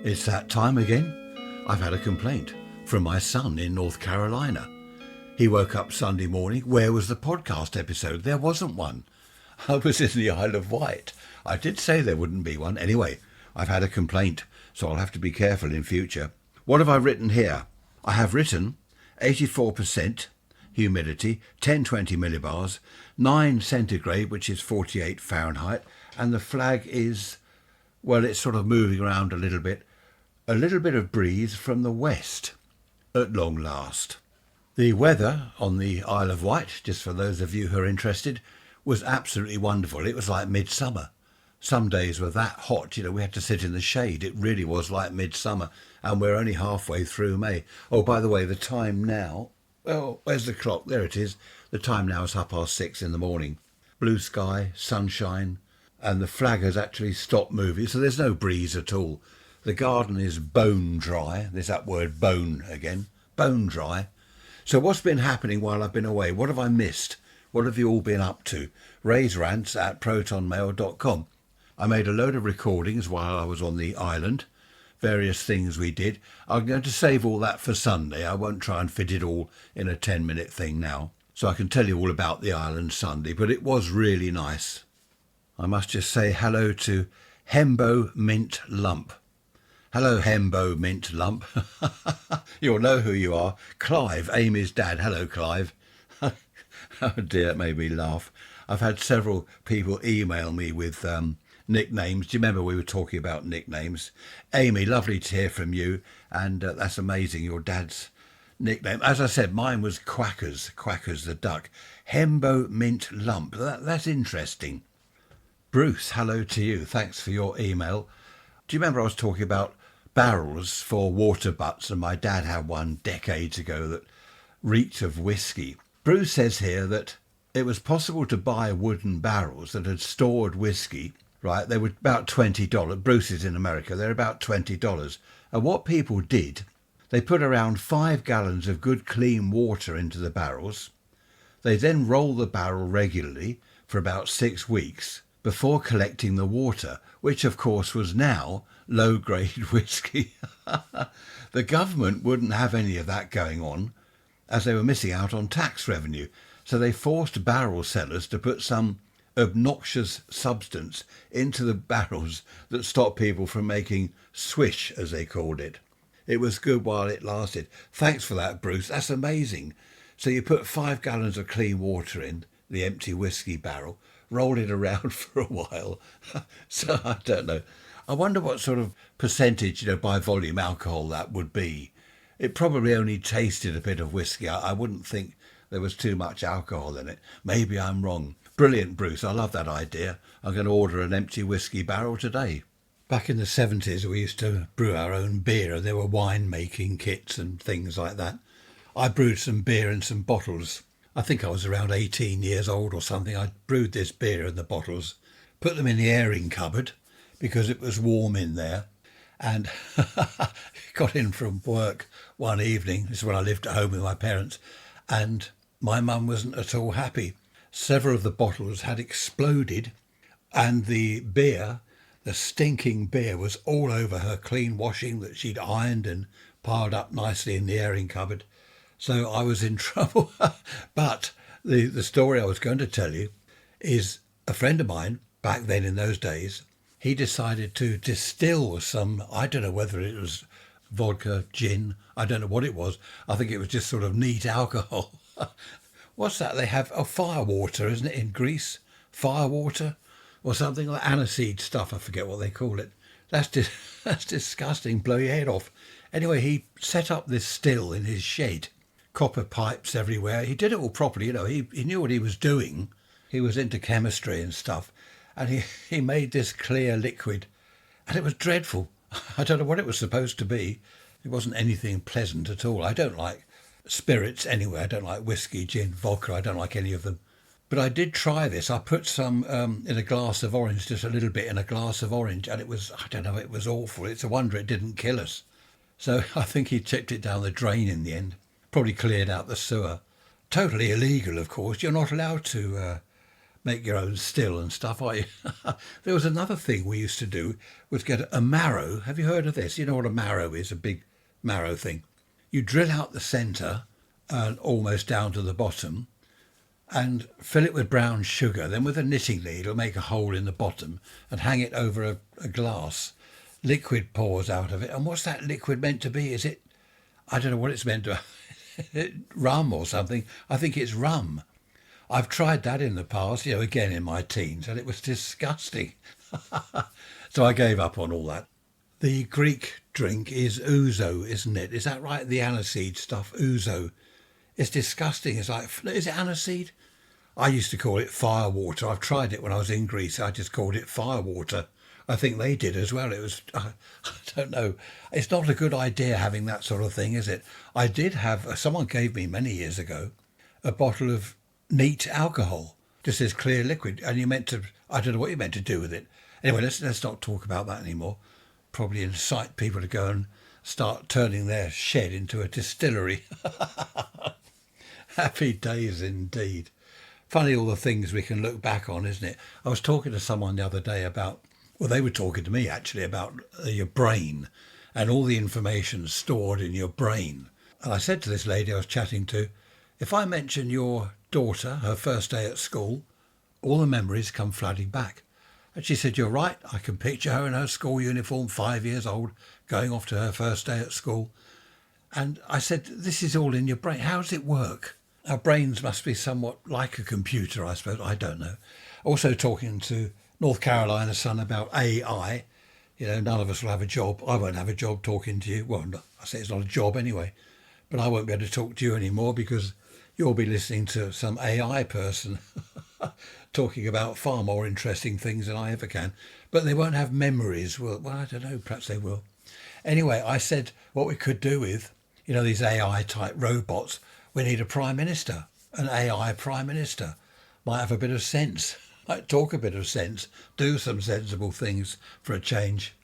It's that time again. I've had a complaint from my son in North Carolina. He woke up Sunday morning. Where was the podcast episode? There wasn't one. I was in the Isle of Wight. I did say there wouldn't be one. Anyway, I've had a complaint, so I'll have to be careful in future. What have I written here? I have written 84% humidity, 1020 millibars, 9 centigrade, which is 48 Fahrenheit, and the flag is, well, it's sort of moving around a little bit of breeze from the west at long last. The weather on the Isle of Wight, just for those of you who are interested, was absolutely wonderful. It was like midsummer. Some days were that hot, we had to sit in the shade. It really was like midsummer, and we're only halfway through May. Oh, by the way, the time now, well, where's the clock? There it is. The time now is 6:30 in the morning. Blue sky, sunshine, and the flag has actually stopped moving, so there's no breeze at all. The garden is bone dry. There's that word bone again. Bone dry. So what's been happening while I've been away? What have I missed? What have you all been up to? Raise rants at protonmail.com. I made a load of recordings while I was on the island. Various things we did. I'm going to save all that for Sunday. I won't try and fit it all in a 10-minute thing now. So I can tell you all about the island Sunday, but it was really nice. I must just say hello to Hembo Mint Lump. Hello, Hembo Mint Lump. You'll know who you are. Clive, Amy's dad. Hello, Clive. Oh dear, it made me laugh. I've had several people email me with nicknames. Do you remember we were talking about nicknames? Amy, lovely to hear from you. And that's amazing, your dad's nickname. As I said, mine was Quackers the duck. Hembo Mint Lump. That's interesting. Bruce, hello to you. Thanks for your email. Do you remember I was talking about barrels for water butts, and my dad had one decades ago that reeked of whiskey? Bruce says here that it was possible to buy wooden barrels that had stored whiskey, right? They were about $20. Bruce is in America. They're about $20. And what people did, they put around 5 gallons of good clean water into the barrels. They then roll the barrel regularly for about 6 weeks before collecting the water, which of course was now low-grade whiskey. The government wouldn't have any of that going on, as they were missing out on tax revenue. So they forced barrel sellers to put some obnoxious substance into the barrels that stopped people from making swish, as they called it. It was good while it lasted. Thanks for that, Bruce. That's amazing. So you put 5 gallons of clean water in the empty whiskey barrel, roll it around for a while. So I don't know. I wonder what sort of percentage, by volume alcohol that would be. It probably only tasted a bit of whiskey. I wouldn't think there was too much alcohol in it. Maybe I'm wrong. Brilliant, Bruce. I love that idea. I'm going to order an empty whiskey barrel today. Back in the 70s, we used to brew our own beer, and there were wine-making kits and things like that. I brewed some beer in some bottles. I think I was around 18 years old or something. I brewed this beer in the bottles, put them in the airing cupboard because it was warm in there, and got in from work one evening. This is when I lived at home with my parents, and my mum wasn't at all happy. Several of the bottles had exploded, and the beer, the stinking beer, was all over her clean washing that she'd ironed and piled up nicely in the airing cupboard. So I was in trouble. But the story I was going to tell you is a friend of mine, back then in those days, he decided to distill some, I don't know whether it was vodka, gin, I don't know what it was. I think it was just sort of neat alcohol. What's that they have? Oh, firewater, isn't it, in Greece? Firewater or something like aniseed stuff. I forget what they call it. That's disgusting. Blow your head off. Anyway, he set up this still in his shed. Copper pipes everywhere. He did it all properly, he knew what he was doing. He was into chemistry and stuff. And he made this clear liquid. And it was dreadful. I don't know what it was supposed to be. It wasn't anything pleasant at all. I don't like spirits anyway. I don't like whiskey, gin, vodka. I don't like any of them. But I did try this. I put some in a glass of orange, just a little bit in a glass of orange. And it was, it was awful. It's a wonder it didn't kill us. So I think he tipped it down the drain in the end. Probably cleared out the sewer. Totally illegal, of course. You're not allowed to make your own still and stuff, are you? There was another thing we used to do, was get a marrow. Have you heard of this? You know what a marrow is, a big marrow thing. You drill out the centre and almost down to the bottom and fill it with brown sugar. Then with a knitting needle, make a hole in the bottom and hang it over a glass. Liquid pours out of it. And what's that liquid meant to be? Is it, I don't know what it's meant to be, rum or something. I think it's rum. I've tried that in the past, again in my teens, and it was disgusting. So I gave up on all that. The Greek drink is ouzo, isn't it? Is that right? The aniseed stuff, ouzo. It's disgusting. It's like, is it aniseed? I used to call it firewater. I've tried it when I was in Greece. I just called it firewater. I think they did as well. It was, I don't know. It's not a good idea having that sort of thing, is it? I did have, someone gave me many years ago, a bottle of neat alcohol, just this clear liquid. And you meant to, I don't know what you meant to do with it. Anyway, let's not talk about that anymore. Probably incite people to go and start turning their shed into a distillery. Happy days indeed. Funny all the things we can look back on, isn't it? I was talking to someone the other day about, well, they were talking to me actually about your brain and all the information stored in your brain. And I said to this lady I was chatting to, if I mention your daughter, her first day at school, all the memories come flooding back. And she said, you're right, I can picture her in her school uniform, 5 years old, going off to her first day at school. And I said, this is all in your brain. How does it work? Our brains must be somewhat like a computer, I suppose. I don't know. Also talking to North Carolina's son about AI. None of us will have a job. I won't have a job talking to you. Well, I say it's not a job anyway. But I won't be able to talk to you anymore because you'll be listening to some AI person talking about far more interesting things than I ever can. But they won't have memories. Well, I don't know. Perhaps they will. Anyway, I said what we could do with, these AI type robots, we need a prime minister, an AI prime minister. Might have a bit of sense, might talk a bit of sense, do some sensible things for a change.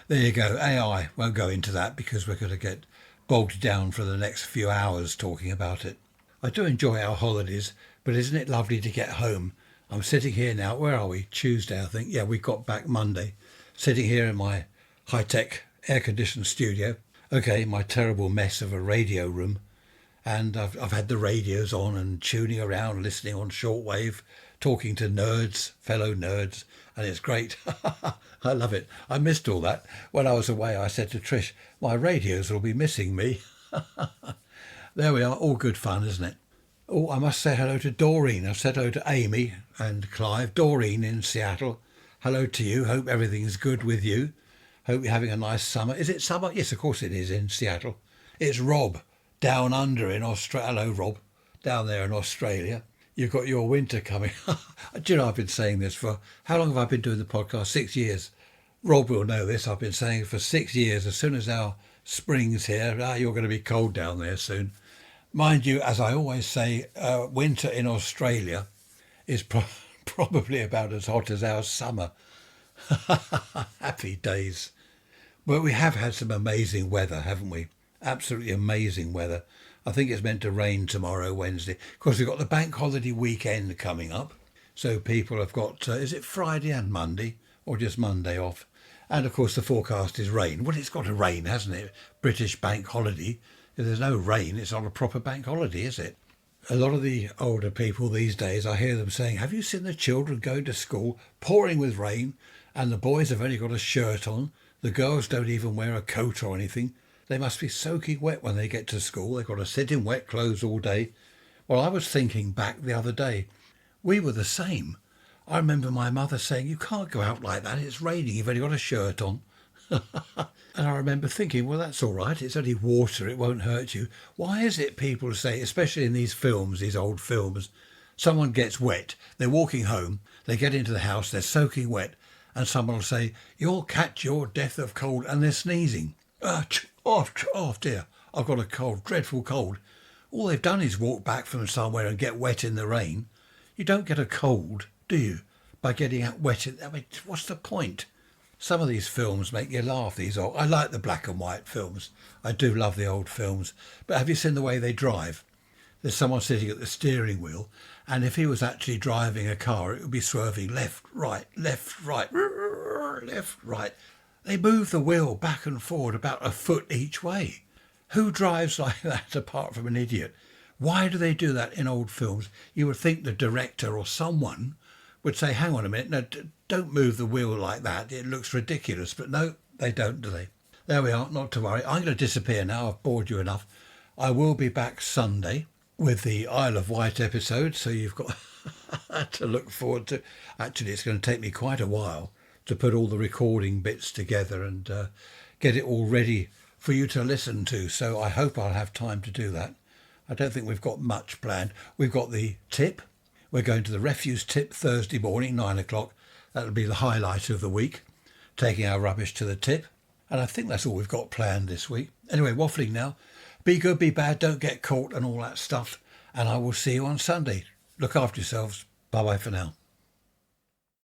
There you go. AI, won't go into that because we're going to get bogged down for the next few hours talking about it. I do enjoy our holidays, but isn't it lovely to get home? I'm sitting here now, where are we? Tuesday, I think. Yeah, we got back Monday. Sitting here in my high-tech air-conditioned studio. Okay, my terrible mess of a radio room. And I've had the radios on and tuning around, listening on shortwave, talking to nerds, fellow nerds, and it's great. I love it. I missed all that. When I was away, I said to Trish, my radios will be missing me. There we are, all good fun, isn't it? Oh, I must say hello to Doreen. I've said hello to Amy and Clive. Doreen in Seattle, hello to you. Hope everything's good with you. Hope you're having a nice summer. Is it summer? Yes, of course it is in Seattle. It's Rob. Down under in Australia. Hello, Rob. Down there in Australia. You've got your winter coming. Do you know, I've been saying this for, how long have I been doing the podcast? 6 years. Rob will know this. I've been saying it for 6 years. As soon as our spring's here, you're going to be cold down there soon. Mind you, as I always say, winter in Australia is probably about as hot as our summer. Happy days. But we have had some amazing weather, haven't we? Absolutely amazing weather. I think it's meant to rain tomorrow, Wednesday. Of course, we've got the bank holiday weekend coming up. So people have got, is it Friday and Monday or just Monday off? And of course, the forecast is rain. Well, it's got to rain, hasn't it? British bank holiday. If there's no rain, it's not a proper bank holiday, is it? A lot of the older people these days, I hear them saying, have you seen the children going to school pouring with rain and the boys have only got a shirt on? The girls don't even wear a coat or anything. They must be soaking wet when they get to school. They've got to sit in wet clothes all day. Well, I was thinking back the other day. We were the same. I remember my mother saying, you can't go out like that. It's raining. You've only got a shirt on. And I remember thinking, well, that's all right. It's only water. It won't hurt you. Why is it people say, especially in these films, these old films, someone gets wet. They're walking home. They get into the house. They're soaking wet. And someone will say, you'll catch your death of cold. And they're sneezing. Oh dear, I've got a cold, dreadful cold. All they've done is walk back from somewhere and get wet in the rain. You don't get a cold, do you, by getting out wet? I mean, what's the point? Some of these films make you laugh, these old. I like the black and white films. I do love the old films. But have you seen the way they drive? There's someone sitting at the steering wheel And if he was actually driving a car, it would be swerving left, right, left, right, left, right. They move the wheel back and forward about a foot each way. Who drives like that apart from an idiot? Why do they do that in old films? You would think the director or someone would say, hang on a minute, no, don't move the wheel like that. It looks ridiculous. But no, they don't, do they? There we are, not to worry. I'm going to disappear now. I've bored you enough. I will be back Sunday with the Isle of Wight episode, so you've got to look forward to. Actually, it's going to take me quite a while to put all the recording bits together and get it all ready for you to listen to. So I hope I'll have time to do that. I don't think we've got much planned. We've got the tip. We're going to the refuse tip Thursday morning, 9 o'clock. That'll be the highlight of the week, taking our rubbish to the tip. And I think that's all we've got planned this week. Anyway, waffling now. Be good, be bad, don't get caught and all that stuff. And I will see you on Sunday. Look after yourselves. Bye-bye for now.